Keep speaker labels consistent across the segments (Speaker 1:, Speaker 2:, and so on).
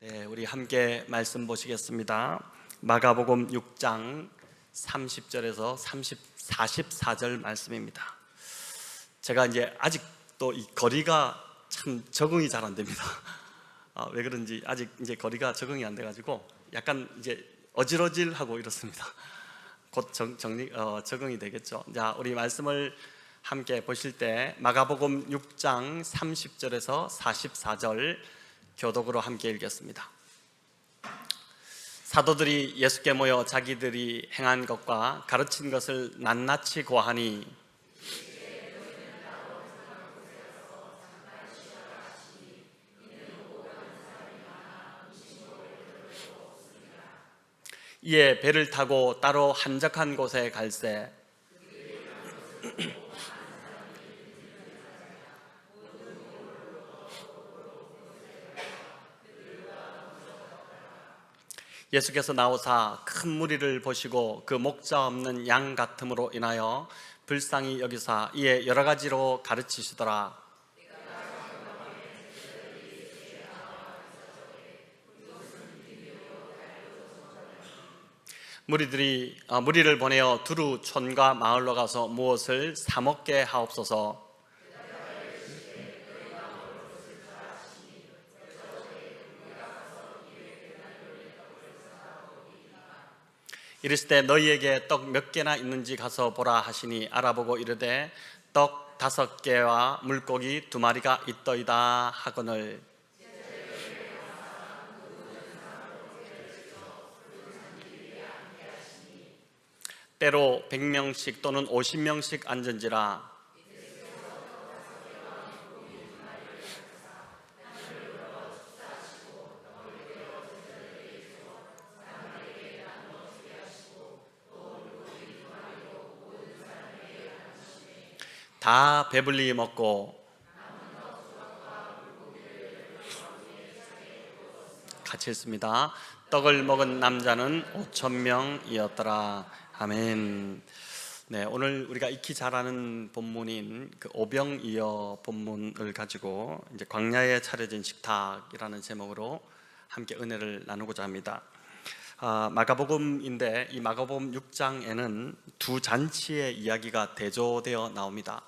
Speaker 1: 네, 우리 함께 말씀 보시겠습니다. 마가복음 6장 30절에서 44절 말씀입니다. 제가 이제 아직도 이 거리가 참 적응이 잘 안 됩니다. 왜 그런지 아직 이제 거리가 적응이 안 돼가지고 약간 이제 어질어질하고 이렇습니다. 곧 적응이 되겠죠. 자, 우리 말씀을 함께 보실 때 마가복음 6장 30절에서 44절 교독으로 함께 읽겠습니다. 사도들이 예수께 모여 자기들이 행한 것과 가르친 것을 낱낱이 고하니 이에 배를 타고 따로 한적한 곳에 갈새 예수께서 나오사 큰 무리를 보시고 그 목자 없는 양 같음으로 인하여 불쌍히 여기사 이에 여러 가지로 가르치시더라. 무리를 보내어 두루 촌과 마을로 가서 무엇을 사 먹게 하옵소서. 이르실 때 너희에게 떡 몇 개나 있는지 가서 보라 하시니 알아보고 이르되 떡 5개와 물고기 2마리가 있더이다 하거늘. 때로 100명씩 또는 50명씩 앉은지라. 다 배불리 먹고 같이 읽습니다. 떡을 먹은 남자는 5,000명이었더라. 아멘. 네, 오늘 우리가 익히 잘 아는 본문인 그 오병이어 본문을 가지고 이제 광야에 차려진 식탁이라는 제목으로 함께 은혜를 나누고자 합니다. 마가복음인데 이 마가복음 6장에는 두 잔치의 이야기가 대조되어 나옵니다.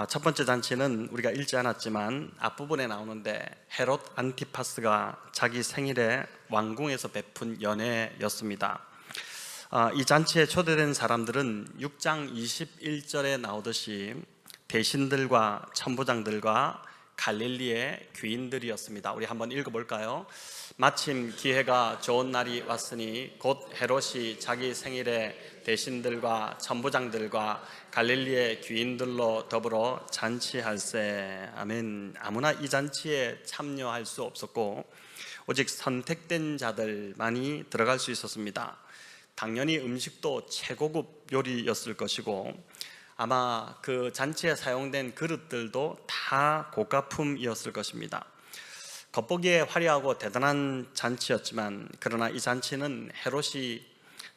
Speaker 1: 첫 번째 잔치는 우리가 읽지 않았지만 앞부분에 나오는데 헤롯 안티파스가 자기 생일에 왕궁에서 베푼 연회였습니다. 이 잔치에 초대된 사람들은 6장 21절에 나오듯이 대신들과 천부장들과 갈릴리의 귀인들이었습니다. 우리 한번 읽어볼까요? 마침 기회가 좋은 날이 왔으니 곧 헤롯이 자기 생일에 대신들과 천부장들과 갈릴리의 귀인들로 더불어 잔치할세. 아멘. 아무나 이 잔치에 참여할 수 없었고 오직 선택된 자들만이 들어갈 수 있었습니다. 당연히 음식도 최고급 요리였을 것이고 아마 그 잔치에 사용된 그릇들도 다 고가품이었을 것입니다. 겉보기에 화려하고 대단한 잔치였지만 그러나 이 잔치는 헤롯이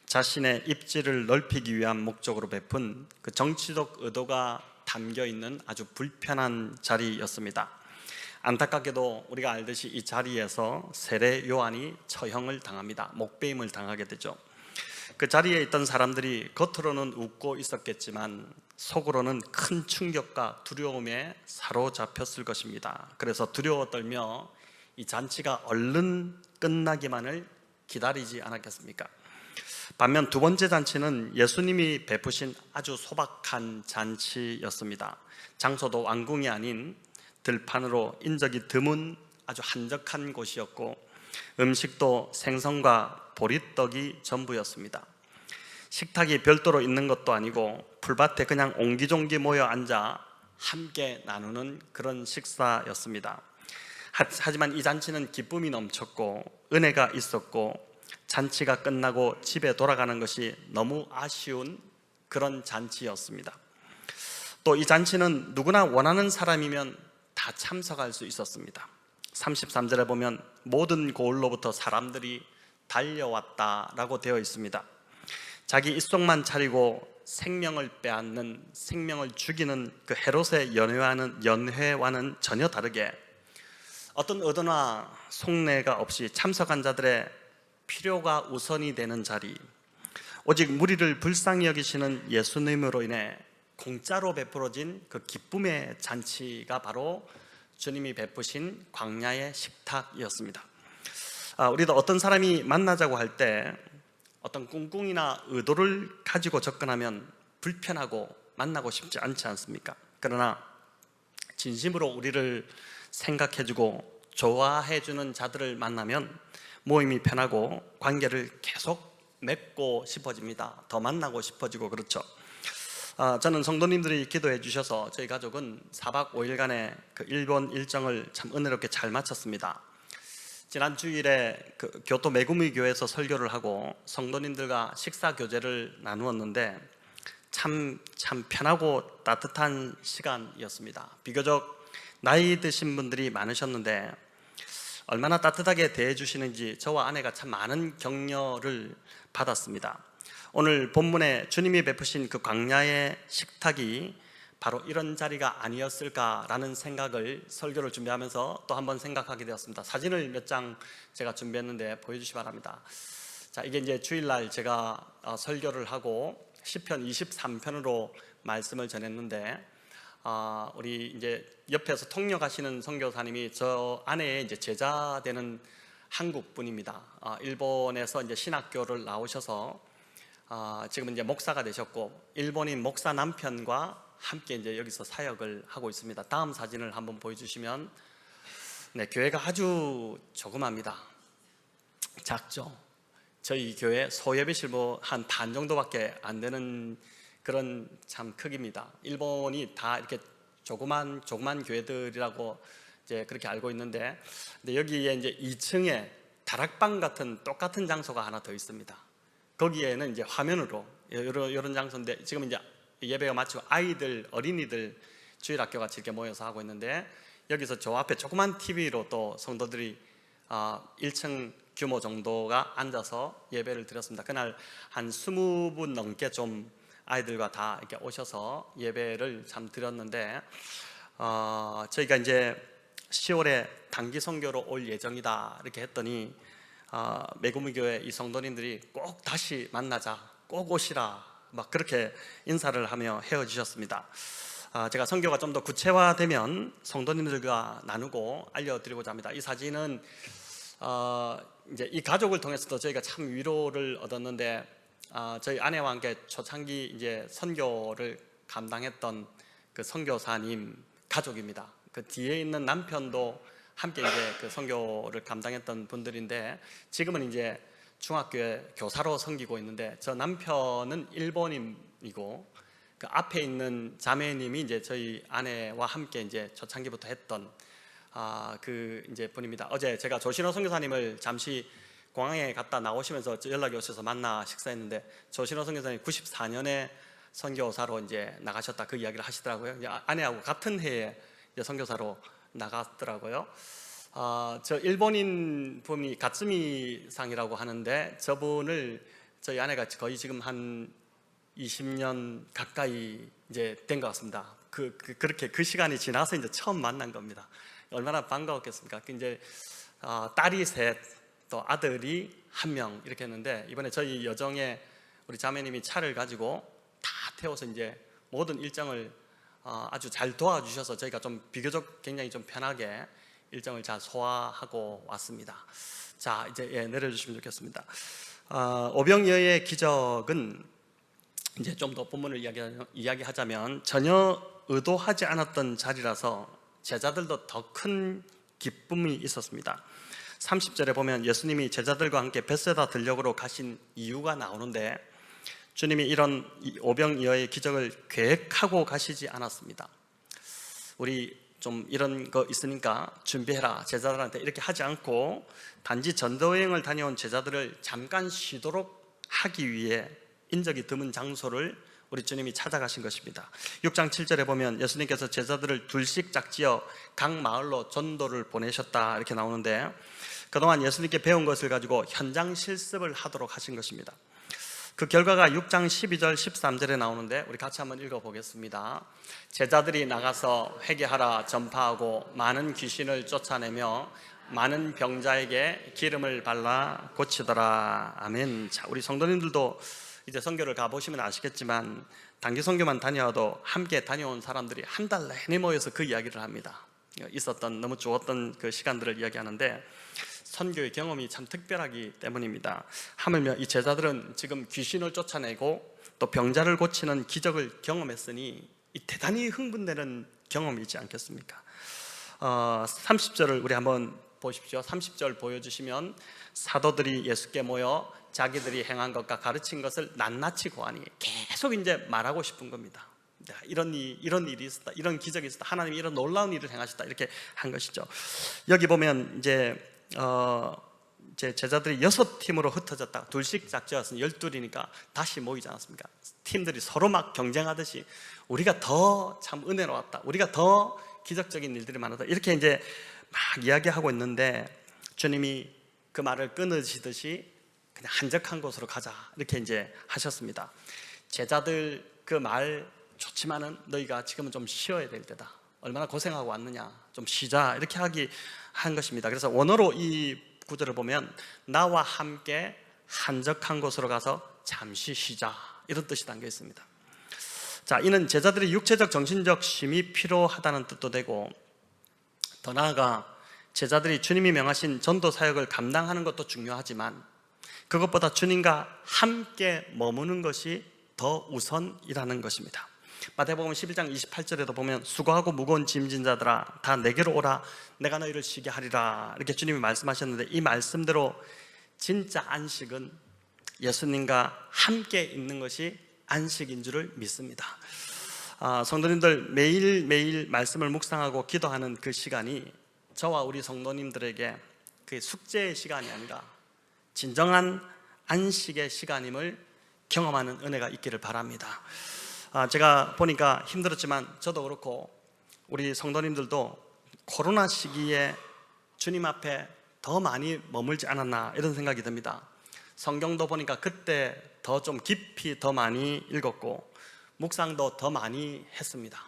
Speaker 1: 자신의 입지를 넓히기 위한 목적으로 베푼 그 정치적 의도가 담겨있는 아주 불편한 자리였습니다. 안타깝게도 우리가 알듯이 이 자리에서 세례 요한이 처형을 당합니다. 목베임을 당하게 되죠. 그 자리에 있던 사람들이 겉으로는 웃고 있었겠지만 속으로는 큰 충격과 두려움에 사로잡혔을 것입니다. 그래서 두려워 떨며 이 잔치가 얼른 끝나기만을 기다리지 않았겠습니까? 반면 두 번째 잔치는 예수님이 베푸신 아주 소박한 잔치였습니다. 장소도 왕궁이 아닌 들판으로 인적이 드문 아주 한적한 곳이었고 음식도 생선과 보리떡이 전부였습니다. 식탁이 별도로 있는 것도 아니고 풀밭에 그냥 옹기종기 모여 앉아 함께 나누는 그런 식사였습니다. 하지만 이 잔치는 기쁨이 넘쳤고 은혜가 있었고 잔치가 끝나고 집에 돌아가는 것이 너무 아쉬운 그런 잔치였습니다. 또 이 잔치는 누구나 원하는 사람이면 다 참석할 수 있었습니다. 33절에 보면 모든 고을로부터 사람들이 달려왔다라고 되어 있습니다. 자기 입속만 차리고 생명을 빼앗는, 생명을 죽이는 그 헤롯의 연회와는 전혀 다르게 어떤 의도나 속내가 없이 참석한 자들의 필요가 우선이 되는 자리, 오직 무리를 불쌍히 여기시는 예수님으로 인해 공짜로 베풀어진 그 기쁨의 잔치가 바로 주님이 베푸신 광야의 식탁이었습니다. 우리도 어떤 사람이 만나자고 할 때 어떤 꿍꿍이나 의도를 가지고 접근하면 불편하고 만나고 싶지 않지 않습니까? 그러나 진심으로 우리를 생각해주고 좋아해주는 자들을 만나면 모임이 편하고 관계를 계속 맺고 싶어집니다. 더 만나고 싶어지고 그렇죠. 저는 성도님들이 기도해 주셔서 저희 가족은 4박 5일간의 그 일본 일정을 참 은혜롭게 잘 마쳤습니다. 지난 주일에 그 교토 메구미 교회에서 설교를 하고 성도님들과 식사 교제를 나누었는데 참 편하고 따뜻한 시간이었습니다. 비교적 나이 드신 분들이 많으셨는데 얼마나 따뜻하게 대해 주시는지 저와 아내가 참 많은 격려를 받았습니다. 오늘 본문에 주님이 베푸신 그 광야의 식탁이 바로 이런 자리가 아니었을까라는 생각을 설교를 준비하면서 또 한번 생각하게 되었습니다. 사진을 몇 장 제가 준비했는데 보여주시기 바랍니다. 자, 이게 이제 주일날 제가 설교를 하고 시편 23편으로 말씀을 전했는데 우리 이제 옆에서 통역하시는 선교사님이 저 아내의 이제 제자 되는 한국 분입니다. 일본에서 이제 신학교를 나오셔서 지금 이제 목사가 되셨고 일본인 목사 남편과 함께 이제 여기서 사역을 하고 있습니다. 다음 사진을 한번 보여주시면, 네, 교회가 아주 조그맣니다. 작죠. 저희 교회 소예배실 뭐 한 반 정도밖에 안 되는 그런 참 크기입니다. 일본이 다 이렇게 조그만 교회들이라고 이제 그렇게 알고 있는데, 근데 여기에 이제 2층에 다락방 같은 똑같은 장소가 하나 더 있습니다. 거기에는 이제 화면으로 이런 장소인데 지금 이제 예배가 마치고 어린이들 주일학교 같이 이렇게 모여서 하고 있는데 여기서 저 앞에 조그만 TV로 또 성도들이 1층 규모 정도가 앉아서 예배를 드렸습니다. 그날 한 20분 넘게 좀 아이들과 다 이렇게 오셔서 예배를 참 드렸는데 저희가 이제 10월에 단기 선교로 올 예정이다 이렇게 했더니 메구미 교회 이 성도님들이 꼭 다시 만나자, 꼭 오시라 막 그렇게 인사를 하며 헤어지셨습니다. 제가 선교가 좀 더 구체화되면 성도님들과 나누고 알려드리고자 합니다. 이 사진은 이제 이 가족을 통해서도 저희가 참 위로를 얻었는데 저희 아내와 함께 초창기 이제 선교를 감당했던 그 선교사님 가족입니다. 그 뒤에 있는 남편도 함께 이제 그 선교를 감당했던 분들인데 지금은 이제 중학교에 교사로 섬기고 있는데 저 남편은 일본인이고 그 앞에 있는 자매님이 이제 저희 아내와 함께 이제 초창기부터 했던 그 이제 분입니다. 어제 제가 조신호 선교사님을 잠시 공항에 갔다 나오시면서 연락이 오셔서 만나 식사했는데 조신호 선교사님 94년에 선교사로 이제 나가셨다 그 이야기를 하시더라고요. 이제 아내하고 같은 해에 이제 선교사로 나갔더라고요. 저 일본인 분이 가츠미상이라고 하는데 저분을 저희 아내가 거의 지금 한 20년 가까이 이제 된 것 같습니다. 그렇게 그 시간이 지나서 이제 처음 만난 겁니다. 얼마나 반가웠겠습니까? 이제 딸이 셋, 또 아들이 1명 이렇게 했는데 이번에 저희 여정에 우리 자매님이 차를 가지고 다 태워서 이제 모든 일정을 아주 잘 도와주셔서 저희가 좀 비교적 굉장히 좀 편하게 일정을 잘 소화하고 왔습니다. 자, 이제 내려주시면 좋겠습니다. 오병이어의 기적은 이제 좀 더 본문을 이야기하자면 전혀 의도하지 않았던 자리라서 제자들도 더 큰 기쁨이 있었습니다. 30절에 보면 예수님이 제자들과 함께 벳세다 들녘으로 가신 이유가 나오는데 주님이 이런 오병이어의 기적을 계획하고 가시지 않았습니다. 우리 좀 이런 거 있으니까 준비해라 제자들한테 이렇게 하지 않고 단지 전도여행을 다녀온 제자들을 잠깐 쉬도록 하기 위해 인적이 드문 장소를 우리 주님이 찾아가신 것입니다. 6장 7절에 보면 예수님께서 제자들을 둘씩 짝지어 각 마을로 전도를 보내셨다 이렇게 나오는데 그동안 예수님께 배운 것을 가지고 현장 실습을 하도록 하신 것입니다. 그 결과가 6장 12절 13절에 나오는데 우리 같이 한번 읽어보겠습니다. 제자들이 나가서 회개하라 전파하고 많은 귀신을 쫓아내며 많은 병자에게 기름을 발라 고치더라. 아멘. 자, 우리 성도님들도 이제 선교를 가보시면 아시겠지만 단기 선교만 다녀와도 함께 다녀온 사람들이 한 달 내내 모여서 그 이야기를 합니다. 있었던 너무 좋았던 그 시간들을 이야기하는데 선교의 경험이 참 특별하기 때문입니다. 하물며 이 제자들은 지금 귀신을 쫓아내고 또 병자를 고치는 기적을 경험했으니 이 대단히 흥분되는 경험이지 않겠습니까? 30절을 우리 한번 보십시오. 30절 보여주시면 사도들이 예수께 모여 자기들이 행한 것과 가르친 것을 낱낱이 고하니 계속 이제 말하고 싶은 겁니다. 이런 일이 있었다, 이런 기적이 있었다, 하나님이 이런 놀라운 일을 행하셨다, 이렇게 한 것이죠. 여기 보면 이제 제자들이 6팀으로 흩어졌다. 둘씩 짝지어서 12이니까 다시 모이지 않았습니까? 팀들이 서로 막 경쟁하듯이 우리가 더 참 은혜로웠다, 우리가 더 기적적인 일들이 많았다, 이렇게 이제 막 이야기하고 있는데 주님이 그 말을 끊으시듯이 그냥 한적한 곳으로 가자, 이렇게 이제 하셨습니다. 제자들 그 말 좋지만은 너희가 지금은 좀 쉬어야 될 때다, 얼마나 고생하고 왔느냐, 좀 쉬자, 이렇게 한 것입니다. 그래서 원어로 이 구절을 보면 나와 함께 한적한 곳으로 가서 잠시 쉬자, 이런 뜻이 담겨 있습니다. 자, 이는 제자들의 육체적 정신적 쉼이 필요하다는 뜻도 되고, 더 나아가 제자들이 주님이 명하신 전도 사역을 감당하는 것도 중요하지만 그것보다 주님과 함께 머무는 것이 더 우선이라는 것입니다. 마태복음 11장 28절에도 보면 수고하고 무거운 짐진 자들아 다 내게로 오라, 내가 너희를 쉬게 하리라, 이렇게 주님이 말씀하셨는데 이 말씀대로 진짜 안식은 예수님과 함께 있는 것이 안식인 줄을 믿습니다. 성도님들, 매일매일 말씀을 묵상하고 기도하는 그 시간이 저와 우리 성도님들에게 그 숙제의 시간이 아니라 진정한 안식의 시간임을 경험하는 은혜가 있기를 바랍니다. 제가 보니까 힘들었지만 저도 그렇고 우리 성도님들도 코로나 시기에 주님 앞에 더 많이 머물지 않았나, 이런 생각이 듭니다. 성경도 보니까 그때 더 좀 깊이 더 많이 읽었고 묵상도 더 많이 했습니다.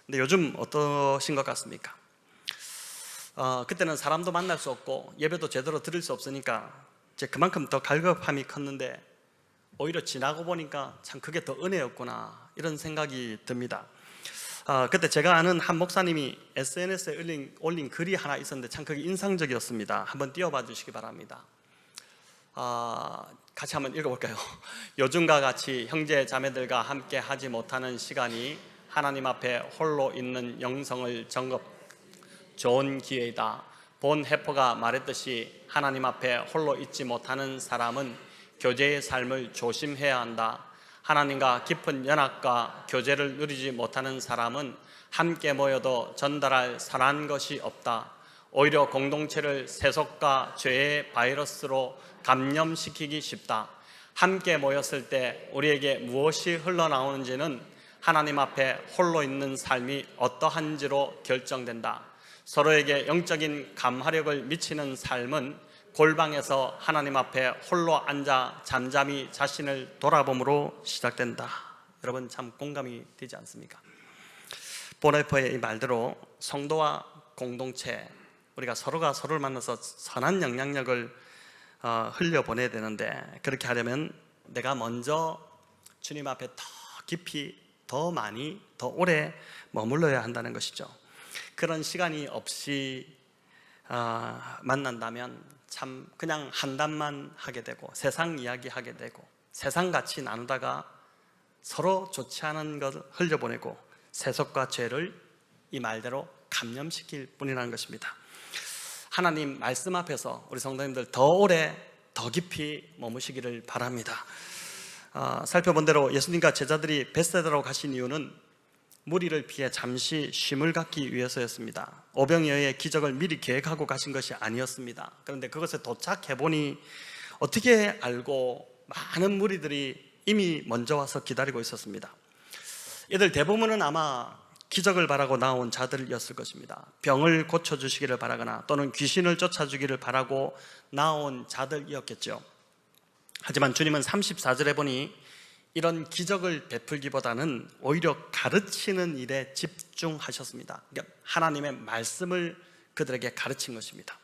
Speaker 1: 근데 요즘 어떠신 것 같습니까? 그때는 사람도 만날 수 없고 예배도 제대로 드릴 수 없으니까 이제 그만큼 더 갈급함이 컸는데 오히려 지나고 보니까 참 그게 더 은혜였구나, 이런 생각이 듭니다. 그때 제가 아는 한 목사님이 SNS에 올린 글이 하나 있었는데 참 그게 인상적이었습니다. 한번 띄워봐 주시기 바랍니다. 같이 한번 읽어볼까요? 요즘과 같이 형제 자매들과 함께 하지 못하는 시간이 하나님 앞에 홀로 있는 영성을 점검 좋은 기회이다. 본 해퍼가 말했듯이 하나님 앞에 홀로 있지 못하는 사람은 교제의 삶을 조심해야 한다. 하나님과 깊은 연합과 교제를 누리지 못하는 사람은 함께 모여도 전달할 선한 것이 없다. 오히려 공동체를 세속과 죄의 바이러스로 감염시키기 쉽다. 함께 모였을 때 우리에게 무엇이 흘러나오는지는 하나님 앞에 홀로 있는 삶이 어떠한지로 결정된다. 서로에게 영적인 감화력을 미치는 삶은 골방에서 하나님 앞에 홀로 앉아 잠잠히 자신을 돌아봄으로 시작된다. 여러분 참 공감이 되지 않습니까? 보네퍼의 이 말대로 성도와 공동체, 우리가 서로가 서로를 만나서 선한 영향력을 흘려보내야 되는데, 그렇게 하려면 내가 먼저 주님 앞에 더 깊이, 더 많이, 더 오래 머물러야 한다는 것이죠. 그런 시간이 없이 만난다면 참 그냥 한담만 하게 되고 세상 이야기 하게 되고 세상같이 나누다가 서로 좋지 않은 것을 흘려보내고 세속과 죄를 이 말대로 감염시킬 뿐이라는 것입니다. 하나님 말씀 앞에서 우리 성도님들 더 오래 더 깊이 머무시기를 바랍니다. 살펴본 대로 예수님과 제자들이 벳세다로 가신 이유는 무리를 피해 잠시 쉼을 갖기 위해서였습니다. 오병이어의 기적을 미리 계획하고 가신 것이 아니었습니다. 그런데 그것에 도착해보니 어떻게 알고 많은 무리들이 이미 먼저 와서 기다리고 있었습니다. 이들 대부분은 아마 기적을 바라고 나온 자들이었을 것입니다. 병을 고쳐주시기를 바라거나 또는 귀신을 쫓아주기를 바라고 나온 자들이었겠죠. 하지만 주님은 34절에 보니 이런 기적을 베풀기보다는 오히려 가르치는 일에 집중하셨습니다. 그러니까 하나님의 말씀을 그들에게 가르친 것입니다.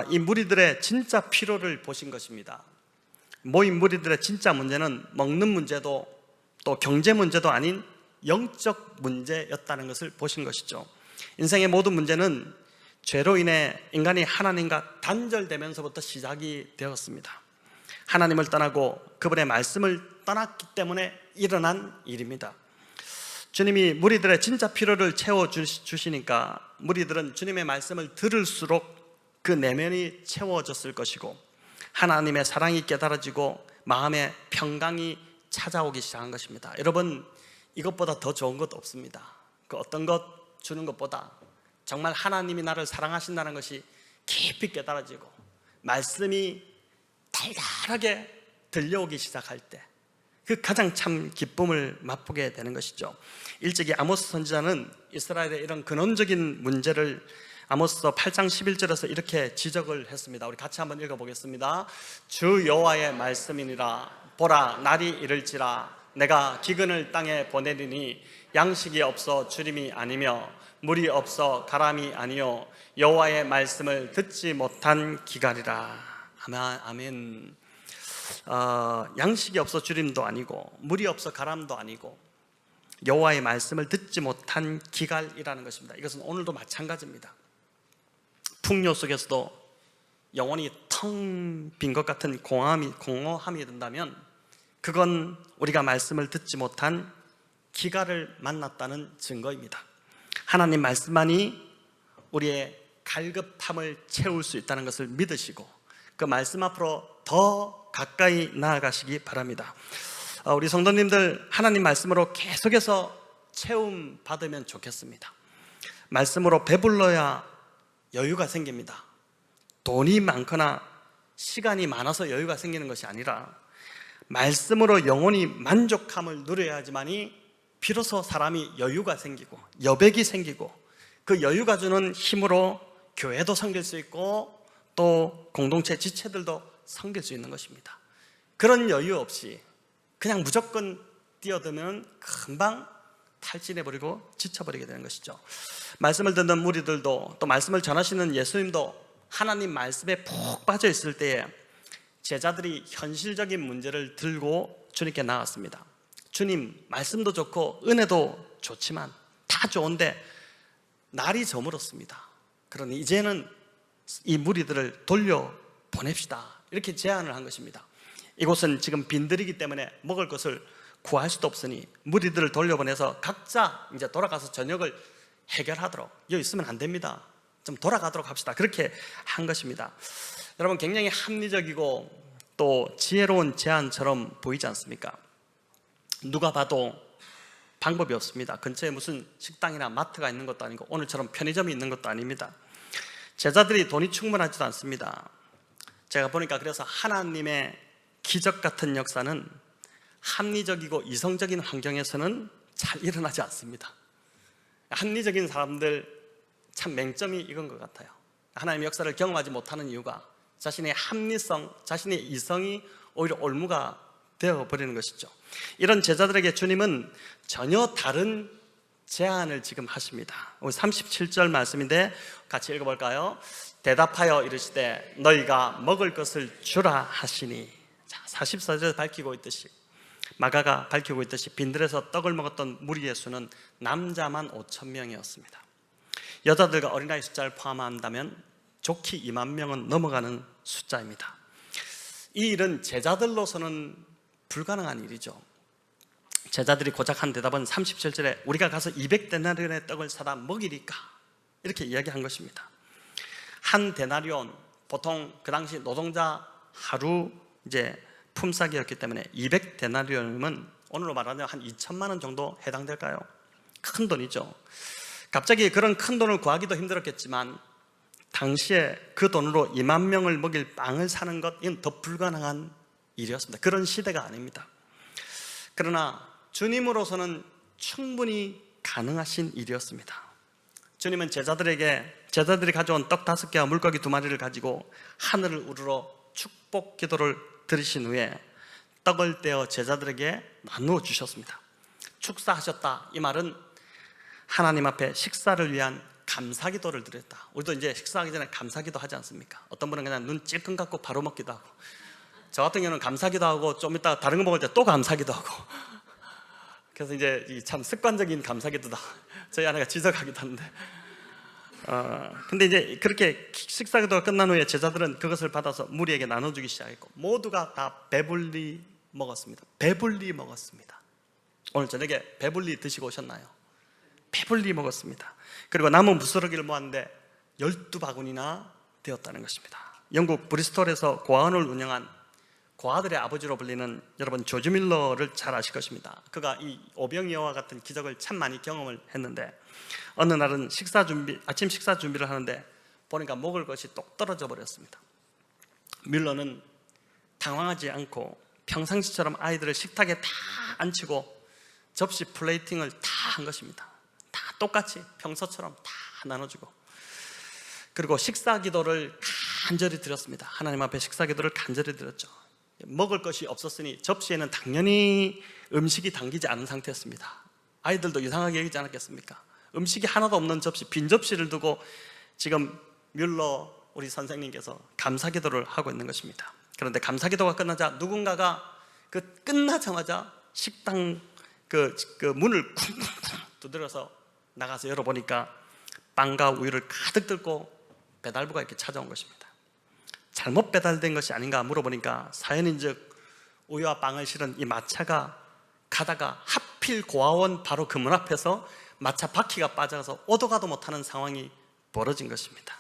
Speaker 1: 이 무리들의 진짜 필요를 보신 것입니다. 모인 무리들의 진짜 문제는 먹는 문제도 또 경제 문제도 아닌 영적 문제였다는 것을 보신 것이죠. 인생의 모든 문제는 죄로 인해 인간이 하나님과 단절되면서부터 시작이 되었습니다. 하나님을 떠나고 그분의 말씀을 떠났기 때문에 일어난 일입니다. 주님이 무리들의 진짜 필요를 채워주시니까 무리들은 주님의 말씀을 들을수록 그 내면이 채워졌을 것이고 하나님의 사랑이 깨달아지고 마음의 평강이 찾아오기 시작한 것입니다. 여러분, 이것보다 더 좋은 것 없습니다. 그 어떤 것 주는 것보다 정말 하나님이 나를 사랑하신다는 것이 깊이 깨달아지고 말씀이 달달하게 들려오기 시작할 때 그 가장 참 기쁨을 맛보게 되는 것이죠. 일찍이 아모스 선지자는 이스라엘의 이런 근원적인 문제를 아모스서 8장 11절에서 이렇게 지적을 했습니다. 우리 같이 한번 읽어보겠습니다. 주 여호와의 말씀이니라. 보라, 날이 이를지라. 내가 기근을 땅에 보내리니 양식이 없어 주림이 아니며 물이 없어 가람이 아니요 여호와의 말씀을 듣지 못한 기갈이라. 아멘. 양식이 없어 주림도 아니고 물이 없어 가람도 아니고 여호와의 말씀을 듣지 못한 기갈이라는 것입니다. 이것은 오늘도 마찬가지입니다. 풍요 속에서도 영혼이 텅 빈 것 같은 공허함이 든다면 그건 우리가 말씀을 듣지 못한 기갈을 만났다는 증거입니다. 하나님 말씀만이 우리의 갈급함을 채울 수 있다는 것을 믿으시고 그 말씀 앞으로 더 가까이 나아가시기 바랍니다. 우리 성도님들 하나님 말씀으로 계속해서 체험 받으면 좋겠습니다. 말씀으로 배불러야 여유가 생깁니다. 돈이 많거나 시간이 많아서 여유가 생기는 것이 아니라 말씀으로 영혼이 만족함을 누려야지만이 비로소 사람이 여유가 생기고 여백이 생기고 그 여유가 주는 힘으로 교회도 섬길 수 있고 또 공동체 지체들도 섬길 수 있는 것입니다. 그런 여유 없이 그냥 무조건 뛰어들면 금방 탈진해버리고 지쳐버리게 되는 것이죠. 말씀을 듣는 무리들도 또 말씀을 전하시는 예수님도 하나님 말씀에 푹 빠져 있을 때에 제자들이 현실적인 문제를 들고 주님께 나갔습니다. 주님, 말씀도 좋고 은혜도 좋지만 다 좋은데 날이 저물었습니다. 그러니 이제는 이 무리들을 돌려보냅시다. 이렇게 제안을 한 것입니다. 이곳은 지금 빈들이기 때문에 먹을 것을 구할 수도 없으니 무리들을 돌려보내서 각자 이제 돌아가서 저녁을 해결하도록, 여기 있으면 안 됩니다. 좀 돌아가도록 합시다. 그렇게 한 것입니다. 여러분, 굉장히 합리적이고 또 지혜로운 제안처럼 보이지 않습니까? 누가 봐도 방법이 없습니다. 근처에 무슨 식당이나 마트가 있는 것도 아니고 오늘처럼 편의점이 있는 것도 아닙니다. 제자들이 돈이 충분하지도 않습니다. 제가 보니까 그래서 하나님의 기적 같은 역사는 합리적이고 이성적인 환경에서는 잘 일어나지 않습니다. 합리적인 사람들 참 맹점이 이건 것 같아요. 하나님의 역사를 경험하지 못하는 이유가 자신의 합리성, 자신의 이성이 오히려 올무가 되어버리는 것이죠. 이런 제자들에게 주님은 전혀 다른 제안을 지금 하십니다. 37절 말씀인데 같이 읽어볼까요? 대답하여 이르시되 너희가 먹을 것을 주라 하시니. 자, 44절에 밝히고 있듯이, 마가가 밝히고 있듯이 빈들에서 떡을 먹었던 무리의 수는 남자만 5,000명이었습니다. 여자들과 어린아이 숫자를 포함한다면 좋게 2만 명은 넘어가는 숫자입니다. 이 일은 제자들로서는 불가능한 일이죠. 제자들이 고작 한 대답은 37절에 우리가 가서 200데나리온의 떡을 사다 먹이리까, 이렇게 이야기한 것입니다. 한 데나리온, 보통 그 당시 노동자 하루 이제 품삯이었기 때문에 200데나리온이면 오늘로 말하면 한 2천만 원 정도 해당될까요? 큰 돈이죠. 갑자기 그런 큰 돈을 구하기도 힘들었겠지만 당시에 그 돈으로 2만 명을 먹일 빵을 사는 것, 이건 더 불가능한 일이었습니다. 그런 시대가 아닙니다. 그러나 주님으로서는 충분히 가능하신 일이었습니다. 주님은 제자들이 가져온 떡 5개와 물고기 2마리를 가지고 하늘을 우러러 축복 기도를 들이신 후에 떡을 떼어 제자들에게 나누어 주셨습니다. 축사하셨다, 이 말은 하나님 앞에 식사를 위한 감사기도를 드렸다. 우리도 이제 식사하기 전에 감사기도 하지 않습니까? 어떤 분은 그냥 눈 찔끔 감고 바로 먹기도 하고, 저 같은 경우는 감사기도 하고 좀 이따 다른 거 먹을 때 또 감사기도 하고, 그래서 이제 참 습관적인 감사기도다, 저희 아내가 지적하기도 하는데, 근데 이제 그렇게 식사기도가 끝난 후에 제자들은 그것을 받아서 무리에게 나눠주기 시작했고, 모두가 다 배불리 먹었습니다. 배불리 먹었습니다. 오늘 저녁에 배불리 드시고 오셨나요? 배불리 먹었습니다. 그리고 남은 부스러기를 모았는데 12바구니나 되었다는 것입니다. 영국 브리스톨에서 고아원을 운영한 고아들의 아버지로 불리는 여러분 조지 밀러를 잘 아실 것입니다. 그가 이 오병이어와 같은 기적을 참 많이 경험을 했는데, 어느 날은 아침 식사 준비를 하는데 보니까 먹을 것이 똑 떨어져 버렸습니다. 밀러는 당황하지 않고 평상시처럼 아이들을 식탁에 다 앉히고 접시 플레이팅을 다 한 것입니다. 다 똑같이 평소처럼 다 나눠주고, 그리고 식사 기도를 간절히 드렸습니다. 하나님 앞에 식사 기도를 간절히 드렸죠. 먹을 것이 없었으니 접시에는 당연히 음식이 담기지 않은 상태였습니다. 아이들도 이상하게 여기지 않았겠습니까? 음식이 하나도 없는 접시, 빈 접시를 두고 지금 뮬러 우리 선생님께서 감사기도를 하고 있는 것입니다. 그런데 감사기도가 끝나자 누군가가 끝나자마자 식당 그 문을 쿵쿵쿵 두드려서 나가서 열어보니까 빵과 우유를 가득 들고 배달부가 이렇게 찾아온 것입니다. 잘못 배달된 것이 아닌가 물어보니까 사연인즉 우유와 빵을 실은 이 마차가 가다가 하필 고아원 바로 그 문 앞에서 마차 바퀴가 빠져서 오도 가도 못하는 상황이 벌어진 것입니다.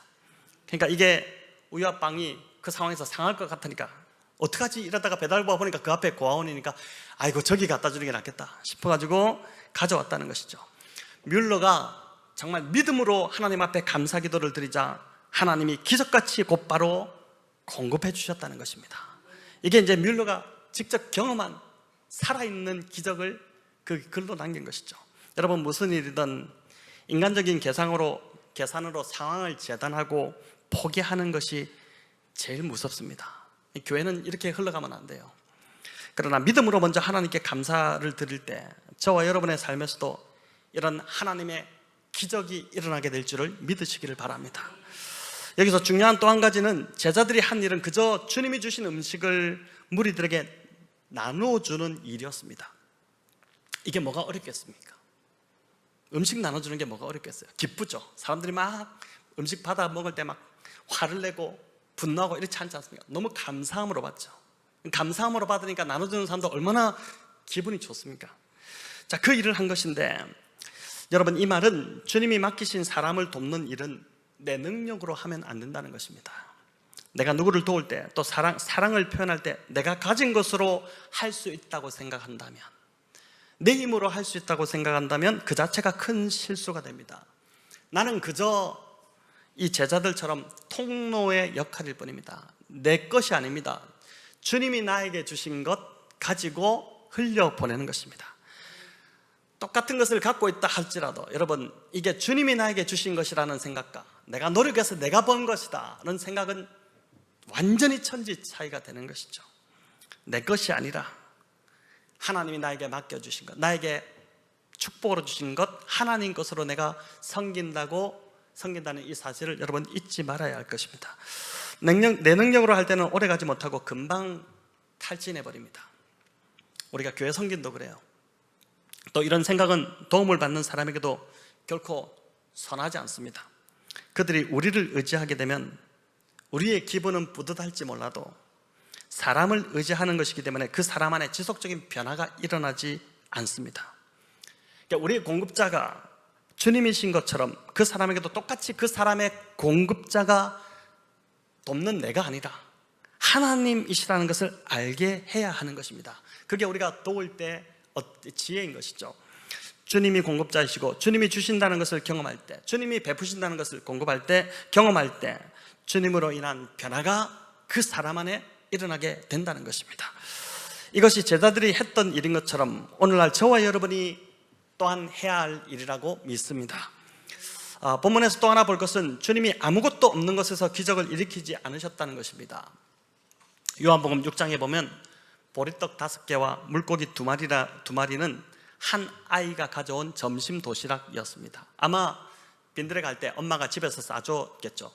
Speaker 1: 그러니까 이게 우유와 빵이 그 상황에서 상할 것 같으니까 어떡하지 이러다가 배달부가 보니까 그 앞에 고아원이니까 아이고 저기 갖다 주는 게 낫겠다 싶어가지고 가져왔다는 것이죠. 뮬러가 정말 믿음으로 하나님 앞에 감사기도를 드리자 하나님이 기적같이 곧바로 공급해 주셨다는 것입니다. 이게 이제 뮬러가 직접 경험한 살아있는 기적을 그 글로 남긴 것이죠. 여러분, 무슨 일이든 인간적인 계산으로 상황을 재단하고 포기하는 것이 제일 무섭습니다. 교회는 이렇게 흘러가면 안 돼요. 그러나 믿음으로 먼저 하나님께 감사를 드릴 때 저와 여러분의 삶에서도 이런 하나님의 기적이 일어나게 될 줄을 믿으시기를 바랍니다. 여기서 중요한 또 한 가지는 제자들이 한 일은 그저 주님이 주신 음식을 무리들에게 나누어 주는 일이었습니다. 이게 뭐가 어렵겠습니까? 음식 나눠주는 게 뭐가 어렵겠어요? 기쁘죠. 사람들이 막 음식 받아 먹을 때 막 화를 내고 분노하고 이렇지 않지 않습니까? 너무 감사함으로 받죠. 감사함으로 받으니까 나눠주는 사람도 얼마나 기분이 좋습니까? 자, 그 일을 한 것인데, 여러분, 이 말은 주님이 맡기신 사람을 돕는 일은 내 능력으로 하면 안 된다는 것입니다. 내가 누구를 도울 때, 또 사랑을 표현할 때 내가 가진 것으로 할 수 있다고 생각한다면, 내 힘으로 할 수 있다고 생각한다면 그 자체가 큰 실수가 됩니다. 나는 그저 이 제자들처럼 통로의 역할일 뿐입니다. 내 것이 아닙니다. 주님이 나에게 주신 것 가지고 흘려보내는 것입니다. 똑같은 것을 갖고 있다 할지라도 여러분, 이게 주님이 나에게 주신 것이라는 생각과 내가 노력해서 내가 번 것이다 라는 생각은 완전히 천지 차이가 되는 것이죠. 내 것이 아니라 하나님이 나에게 맡겨주신 것, 나에게 축복으로 주신 것, 하나님 것으로 내가 섬긴다는 이 사실을 여러분 잊지 말아야 할 것입니다. 내 능력으로 할 때는 오래가지 못하고 금방 탈진해버립니다. 우리가 교회 섬김도 그래요. 또 이런 생각은 도움을 받는 사람에게도 결코 선하지 않습니다. 그들이 우리를 의지하게 되면 우리의 기분은 뿌듯할지 몰라도 사람을 의지하는 것이기 때문에 그 사람 안에 지속적인 변화가 일어나지 않습니다. 그러니까 우리의 공급자가 주님이신 것처럼 그 사람에게도 똑같이 그 사람의 공급자가 돕는 내가 아니라 하나님이시라는 것을 알게 해야 하는 것입니다. 그게 우리가 도울 때 지혜인 것이죠. 주님이 공급자이시고 주님이 주신다는 것을 경험할 때, 주님이 베푸신다는 것을 공급할 때, 경험할 때 주님으로 인한 변화가 그 사람 안에 일어나게 된다는 것입니다. 이것이 제자들이 했던 일인 것처럼 오늘날 저와 여러분이 또한 해야 할 일이라고 믿습니다. 본문에서 또 하나 볼 것은 주님이 아무것도 없는 것에서 기적을 일으키지 않으셨다는 것입니다. 요한복음 6장에 보면 보리떡 5개와 물고기 2마리는 한 아이가 가져온 점심 도시락이었습니다. 아마 빈들에 갈 때 엄마가 집에서 싸줬겠죠.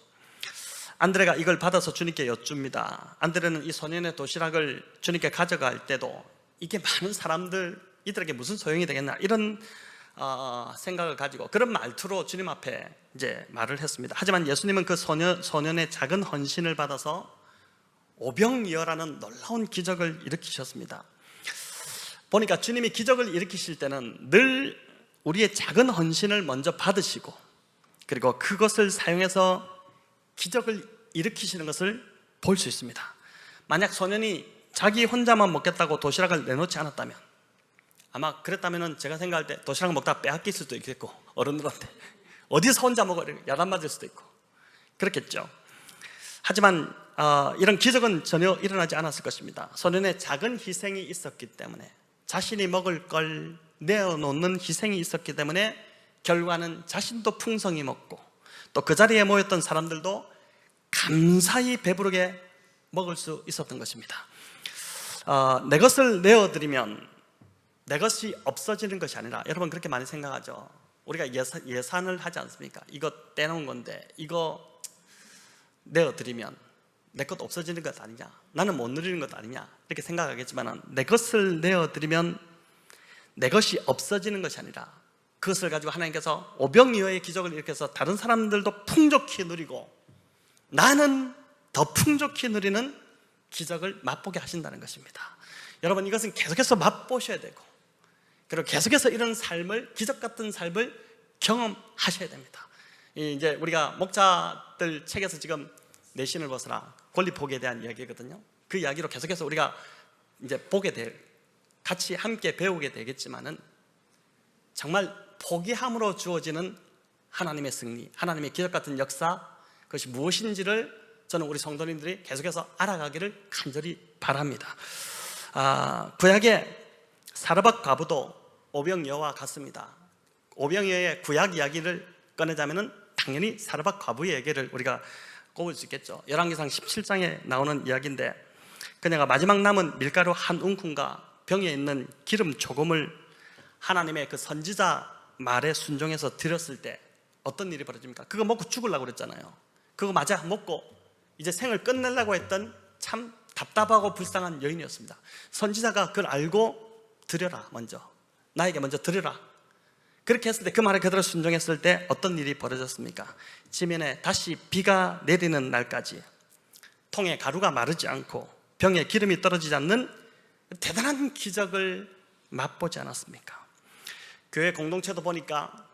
Speaker 1: 안드레가 이걸 받아서 주님께 여쭙니다. 안드레는 이 소년의 도시락을 주님께 가져갈 때도 이게 많은 사람들 이들에게 무슨 소용이 되겠나 이런 생각을 가지고 그런 말투로 주님 앞에 이제 말을 했습니다. 하지만 예수님은 그 소년의 작은 헌신을 받아서 오병이어라는 놀라운 기적을 일으키셨습니다. 보니까 주님이 기적을 일으키실 때는 늘 우리의 작은 헌신을 먼저 받으시고 그리고 그것을 사용해서 기적을 일으키시는 것을 볼 수 있습니다. 만약 소년이 자기 혼자만 먹겠다고 도시락을 내놓지 않았다면, 아마 그랬다면 제가 생각할 때 도시락 먹다가 빼앗길 수도 있겠고, 어른들한테 어디서 혼자 먹어 야단 맞을 수도 있고 그렇겠죠. 하지만 이런 기적은 전혀 일어나지 않았을 것입니다. 소년의 작은 희생이 있었기 때문에, 자신이 먹을 걸 내어놓는 희생이 있었기 때문에 결과는 자신도 풍성히 먹고 또 그 자리에 모였던 사람들도 감사히 배부르게 먹을 수 있었던 것입니다. 내 것을 내어드리면 내 것이 없어지는 것이 아니라, 여러분 그렇게 많이 생각하죠. 우리가 예산을 하지 않습니까? 이거 떼놓은 건데 이거 내어드리면 내 것 없어지는 것 아니냐, 나는 못 누리는 것 아니냐 이렇게 생각하겠지만, 내 것을 내어드리면 내 것이 없어지는 것이 아니라 그것을 가지고 하나님께서 오병이어의 기적을 일으켜서 다른 사람들도 풍족히 누리고 나는 더 풍족히 누리는 기적을 맛보게 하신다는 것입니다. 여러분, 이것은 계속해서 맛보셔야 되고 그리고 계속해서 이런 삶을, 기적 같은 삶을 경험하셔야 됩니다. 이제 우리가 목자들 책에서 지금 내 신을 벗어라, 권리 포기에 대한 이야기거든요. 그 이야기로 계속해서 우리가 이제 같이 함께 배우게 되겠지만은, 정말 포기함으로 주어지는 하나님의 승리, 하나님의 기적 같은 역사, 그것이 무엇인지를 저는 우리 성도님들이 계속해서 알아가기를 간절히 바랍니다. 구약의 사르밧 과부도 오병이어와 같습니다. 오병이어의 구약 이야기를 꺼내자면은 당연히 사르밧 과부의 얘기를 우리가 꼽을 수 있겠죠. 열왕기상 17장에 나오는 이야기인데, 그녀가 마지막 남은 밀가루 한 움큼과 병에 있는 기름 조금을 하나님의 그 선지자 말에 순종해서 드렸을 때 어떤 일이 벌어집니까? 그거 먹고 죽으려고 그랬잖아요. 그거 맞아 먹고 이제 생을 끝내려고 했던 참 답답하고 불쌍한 여인이었습니다. 선지자가 그걸 알고 드려라, 나에게 먼저 드려라, 그렇게 했을 때, 그 말에 그대로 순종했을 때 어떤 일이 벌어졌습니까? 지면에 다시 비가 내리는 날까지 통에 가루가 마르지 않고 병에 기름이 떨어지지 않는 대단한 기적을 맛보지 않았습니까? 교회 공동체도 보니까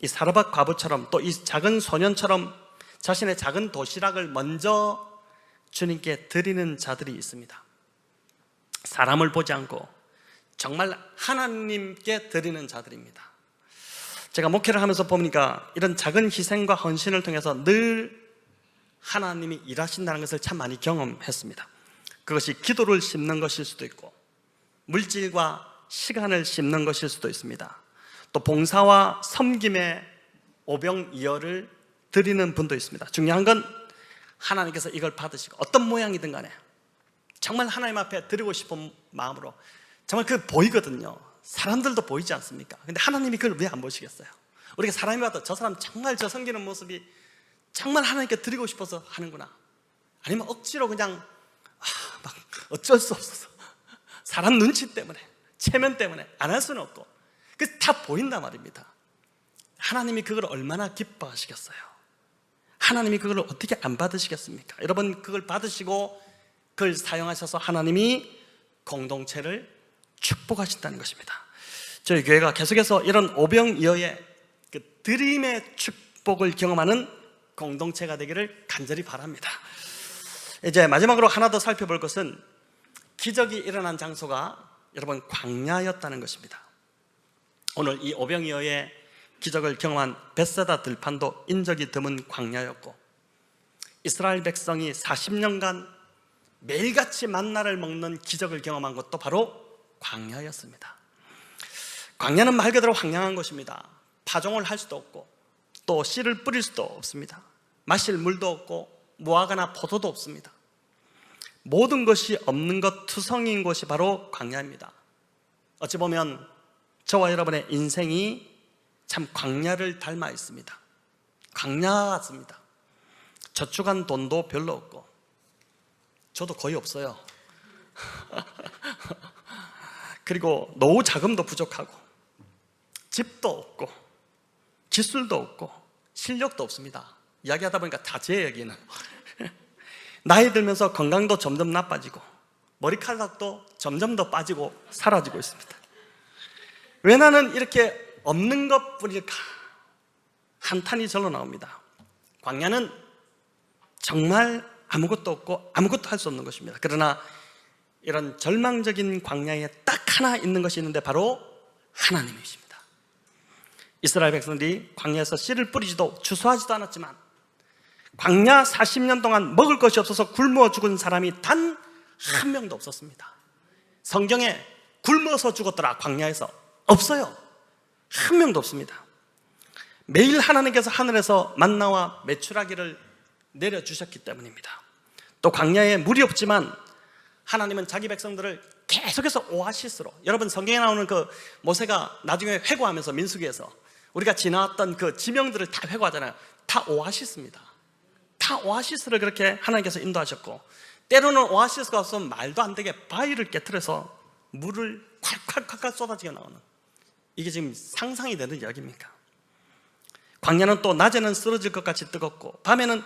Speaker 1: 이 사르밧 과부처럼 또 이 작은 소년처럼 자신의 작은 도시락을 먼저 주님께 드리는 자들이 있습니다. 사람을 보지 않고 정말 하나님께 드리는 자들입니다. 제가 목회를 하면서 보니까 이런 작은 희생과 헌신을 통해서 늘 하나님이 일하신다는 것을 참 많이 경험했습니다. 그것이 기도를 심는 것일 수도 있고 물질과 시간을 심는 것일 수도 있습니다. 또 봉사와 섬김의 오병이어를 드리는 분도 있습니다. 중요한 건 하나님께서 이걸 받으시고 어떤 모양이든 간에 정말 하나님 앞에 드리고 싶은 마음으로, 정말 그 보이거든요. 사람들도 보이지 않습니까? 근데 하나님이 그걸 왜 안 보시겠어요? 우리가 사람이 봐도 저 사람 정말 저 섬기는 모습이 정말 하나님께 드리고 싶어서 하는구나, 아니면 억지로 그냥 막 어쩔 수 없어서 사람 눈치 때문에, 체면 때문에 안 할 수는 없고, 그래서 다 보인단 말입니다. 하나님이 그걸 얼마나 기뻐하시겠어요? 하나님이 그걸 어떻게 안 받으시겠습니까? 여러분, 그걸 받으시고 그걸 사용하셔서 하나님이 공동체를 축복하신다는 것입니다. 저희 교회가 계속해서 이런 오병이어의 그 드림의 축복을 경험하는 공동체가 되기를 간절히 바랍니다. 이제 마지막으로 하나 더 살펴볼 것은, 기적이 일어난 장소가 여러분 광야였다는 것입니다. 오늘 이 오병이어의 기적을 경험한 벳세다 들판도 인적이 드문 광야였고, 이스라엘 백성이 40년간 매일같이 만나를 먹는 기적을 경험한 것도 바로 광야였습니다. 광야는 말 그대로 황량한 곳입니다. 파종을 할 수도 없고 또 씨를 뿌릴 수도 없습니다. 마실 물도 없고 무화과나 포도도 없습니다. 모든 것이 없는 것, 투성이인 곳이 바로 광야입니다. 어찌 보면 저와 여러분의 인생이 참 광야를 닮아 있습니다. 광야 같습니다. 저축한 돈도 별로 없고, 저도 거의 없어요. 그리고 노후 자금도 부족하고, 집도 없고, 기술도 없고, 실력도 없습니다. 이야기하다 보니까 다 제 얘기는. 나이 들면서 건강도 점점 나빠지고, 머리카락도 점점 더 빠지고 사라지고 있습니다. 왜 나는 이렇게 없는 것 뿐일까? 한탄이 절로 나옵니다. 광야는 정말 아무것도 없고 아무것도 할 수 없는 것입니다. 그러나 이런 절망적인 광야에 딱 하나 있는 것이 있는데 바로 하나님이십니다. 이스라엘 백성들이 광야에서 씨를 뿌리지도 주소하지도 않았지만 광야 40년 동안 먹을 것이 없어서 굶어 죽은 사람이 단 한 명도 없었습니다. 성경에 굶어서 죽었더라 광야에서 없어요. 한 명도 없습니다. 매일 하나님께서 하늘에서 만나와 메추라기를 내려주셨기 때문입니다. 또 광야에 물이 없지만 하나님은 자기 백성들을 계속해서 오아시스로, 여러분 성경에 나오는 그 모세가 나중에 회고하면서 민수기에서 우리가 지나왔던 그 지명들을 다 회고하잖아요. 다 오아시스입니다. 다 오아시스를 그렇게 하나님께서 인도하셨고, 때로는 오아시스가 없으면 말도 안 되게 바위를 깨트려서 물을 콸콸콸콸 쏟아지게 나오는, 이게 지금 상상이 되는 이야기입니까? 광야는 또 낮에는 쓰러질 것 같이 뜨겁고 밤에는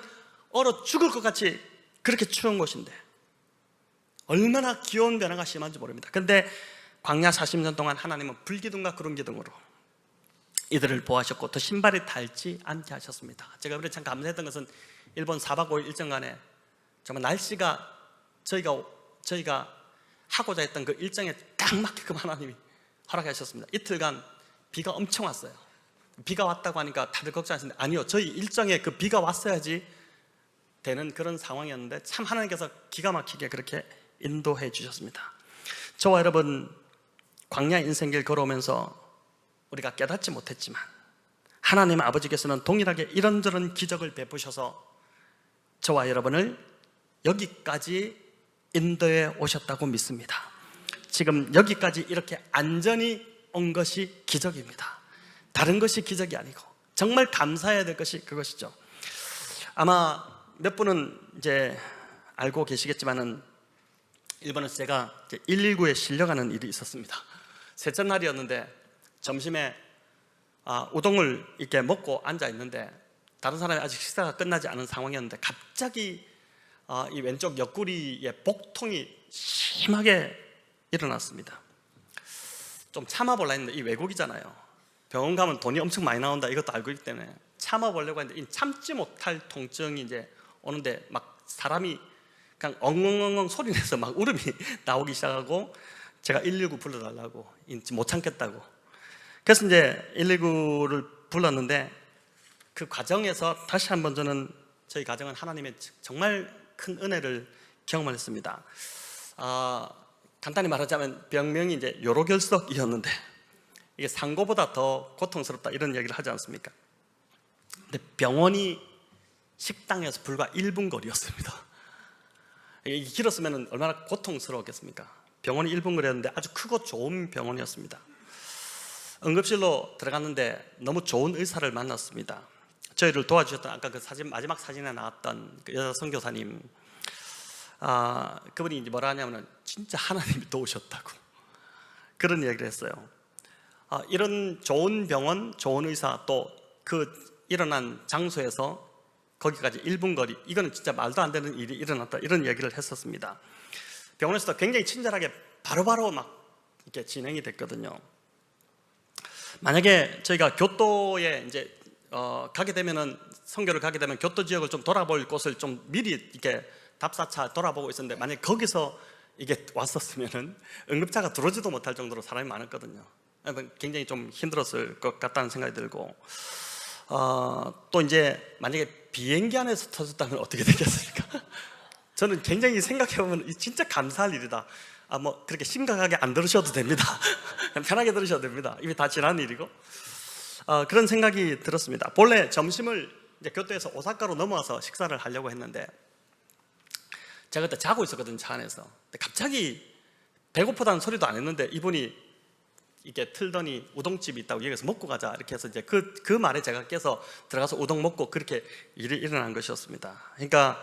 Speaker 1: 얼어 죽을 것 같이 그렇게 추운 곳인데 얼마나 기온 변화가 심한지 모릅니다. 그런데 광야 40년 동안 하나님은 불기둥과 구름기둥으로 이들을 보호하셨고 또 신발이 닳지 않게 하셨습니다. 제가 그래 참 감사했던 것은 일본 4박 5일 일정간에 정말 날씨가 저희가 하고자 했던 그 일정에 딱 맞게끔 하나님이 허락하셨습니다. 이틀간 비가 엄청 왔어요. 비가 왔다고 하니까 다들 걱정하시는데 아니요, 저희 일정에 그 비가 왔어야지 되는 그런 상황이었는데 참 하나님께서 기가 막히게 그렇게 인도해 주셨습니다. 저와 여러분 광야 인생길 걸어오면서 우리가 깨닫지 못했지만 하나님 아버지께서는 동일하게 이런저런 기적을 베푸셔서 저와 여러분을 여기까지 인도해 오셨다고 믿습니다. 지금 여기까지 이렇게 안전히 온 것이 기적입니다. 다른 것이 기적이 아니고 정말 감사해야 될 것이 그것이죠. 아마 몇 분은 이제 알고 계시겠지만은 일본에서 제가 119에 실려가는 일이 있었습니다. 셋째 날이었는데 점심에 우동을 이렇게 먹고 앉아 있는데 다른 사람이 아직 식사가 끝나지 않은 상황이었는데 갑자기 이 왼쪽 옆구리에 복통이 심하게 일어났습니다. 좀 참아보려 했는데 이 외국이잖아요. 병원 가면 돈이 엄청 많이 나온다 이것도 알고 있기 때문에 참아보려고 했는데 이 참지 못할 통증이 이제 오는데 막 사람이 그냥 엉엉엉엉 소리 내서 막 울음이 나오기 시작하고 제가 119 불러달라고 못 참겠다고 그래서 이제 119를 불렀는데 그 과정에서 다시 한번 저희 가정은 하나님의 정말 큰 은혜를 경험을 했습니다. 간단히 말하자면 병명이 이제 요로결석이었는데 이게 상고보다 더 고통스럽다 이런 얘기를 하지 않습니까? 근데 병원이 식당에서 불과 1분 거리였습니다. 이게 길었으면 얼마나 고통스러웠겠습니까? 병원이 1분 거리였는데 아주 크고 좋은 병원이었습니다. 응급실로 들어갔는데 너무 좋은 의사를 만났습니다. 저희를 도와주셨던 아까 그 사진, 마지막 사진에 나왔던 그 여자 선교사님, 그분이 이제 뭐라 하냐면은 진짜 하나님이 도우셨다고 그런 얘기를 했어요. 이런 좋은 병원, 좋은 의사, 또 그 일어난 장소에서 거기까지 1분 거리, 이거는 진짜 말도 안 되는 일이 일어났다 이런 얘기를 했었습니다. 병원에서도 굉장히 친절하게 바로바로 막 이렇게 진행이 됐거든요. 만약에 저희가 교토에 이제 가게 되면은 선교를 가게 되면 교토 지역을 좀 돌아볼 곳을 좀 미리 이렇게 답사차 돌아보고 있었는데 만약 거기서 이게 왔었으면은 응급차가 들어오지도 못할 정도로 사람이 많았거든요. 굉장히 좀 힘들었을 것 같다는 생각이 들고 또 이제 만약에 비행기 안에서 터졌다면 어떻게 되겠습니까? 저는 굉장히 생각해보면 진짜 감사할 일이다. 뭐 그렇게 심각하게 안 들으셔도 됩니다. 편하게 들으셔도 됩니다. 이미 다 지난 일이고 그런 생각이 들었습니다. 본래 점심을 이제 교토에서 오사카로 넘어와서 식사를 하려고 했는데 제가 그때 자고 있었거든요, 차 안에서. 근데 갑자기 배고프다는 소리도 안 했는데 이분이 이렇게 틀더니 우동집이 있다고 여기서 먹고 가자 이렇게 해서 이제 그 말에 제가 깨서 들어가서 우동 먹고 그렇게 일이 일어난 것이었습니다. 그러니까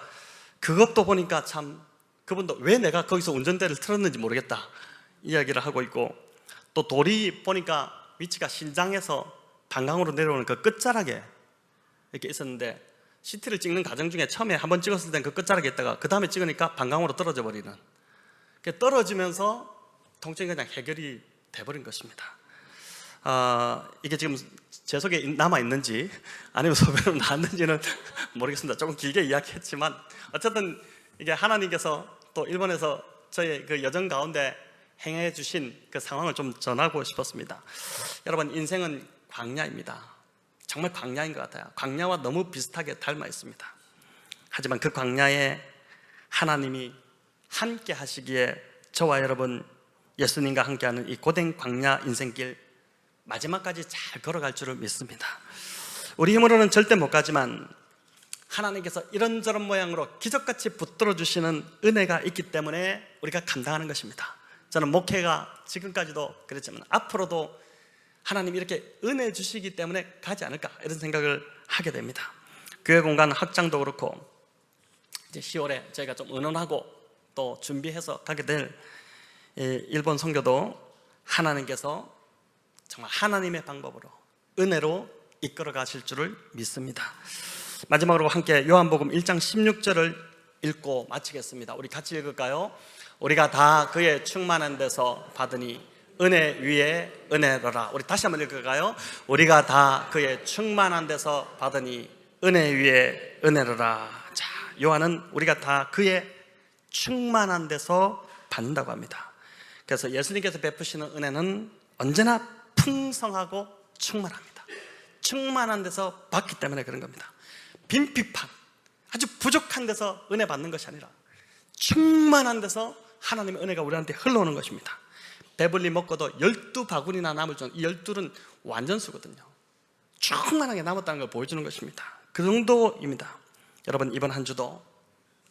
Speaker 1: 그것도 보니까 참 그분도 왜 내가 거기서 운전대를 틀었는지 모르겠다 이야기를 하고 있고, 또 돌이 보니까 위치가 신장에서 방광으로 내려오는 그 끝자락에 이렇게 있었는데, CT를 찍는 과정 중에 처음에 한번 찍었을 땐 그 끝자락에 있다가 그 다음에 찍으니까 방광으로 떨어져 버리는, 떨어지면서 통증이 그냥 해결이 돼버린 것입니다. 이게 지금 제 속에 남아있는지 아니면 소변으로 나왔는지는 모르겠습니다. 조금 길게 이야기했지만 어쨌든 이게 하나님께서 또 일본에서 저의 그 여정 가운데 행해 주신 그 상황을 좀 전하고 싶었습니다. 여러분, 인생은 광야입니다. 정말 광야인 것 같아요. 광야와 너무 비슷하게 닮아 있습니다. 하지만 그 광야에 하나님이 함께 하시기에 저와 여러분 예수님과 함께하는 이 고된 광야 인생길 마지막까지 잘 걸어갈 줄을 믿습니다. 우리 힘으로는 절대 못 가지만 하나님께서 이런저런 모양으로 기적같이 붙들어 주시는 은혜가 있기 때문에 우리가 감당하는 것입니다. 저는 목회가 지금까지도 그랬지만 앞으로도 하나님이 이렇게 은혜 주시기 때문에 가지 않을까 이런 생각을 하게 됩니다. 교회 공간 확장도 그렇고 이제 10월에 저희가 좀 의논하고 또 준비해서 가게 될 일본 선교도 하나님께서 정말 하나님의 방법으로 은혜로 이끌어 가실 줄을 믿습니다. 마지막으로 함께 요한복음 1장 16절을 읽고 마치겠습니다. 우리 같이 읽을까요? 우리가 다 그의 충만한 데서 받으니 은혜 위에 은혜로라. 우리 다시 한번 읽을까요? 우리가 다 그의 충만한 데서 받으니 은혜 위에 은혜로라. 자, 요한은 우리가 다 그의 충만한 데서 받는다고 합니다. 그래서 예수님께서 베푸시는 은혜는 언제나 풍성하고 충만합니다. 충만한 데서 받기 때문에 그런 겁니다. 빈핍한, 아주 부족한 데서 은혜 받는 것이 아니라 충만한 데서 하나님의 은혜가 우리한테 흘러오는 것입니다. 배불리 먹고도 12바구니나 남을 정도, 이 12는 완전수거든요. 충만하게 남았다는 걸 보여주는 것입니다. 그 정도입니다. 여러분, 이번 한 주도,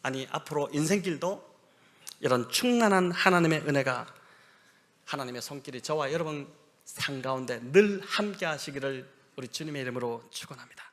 Speaker 1: 아니 앞으로 인생길도 이런 충만한 하나님의 은혜가, 하나님의 손길이 저와 여러분 삶 가운데 늘 함께 하시기를 우리 주님의 이름으로 축원합니다.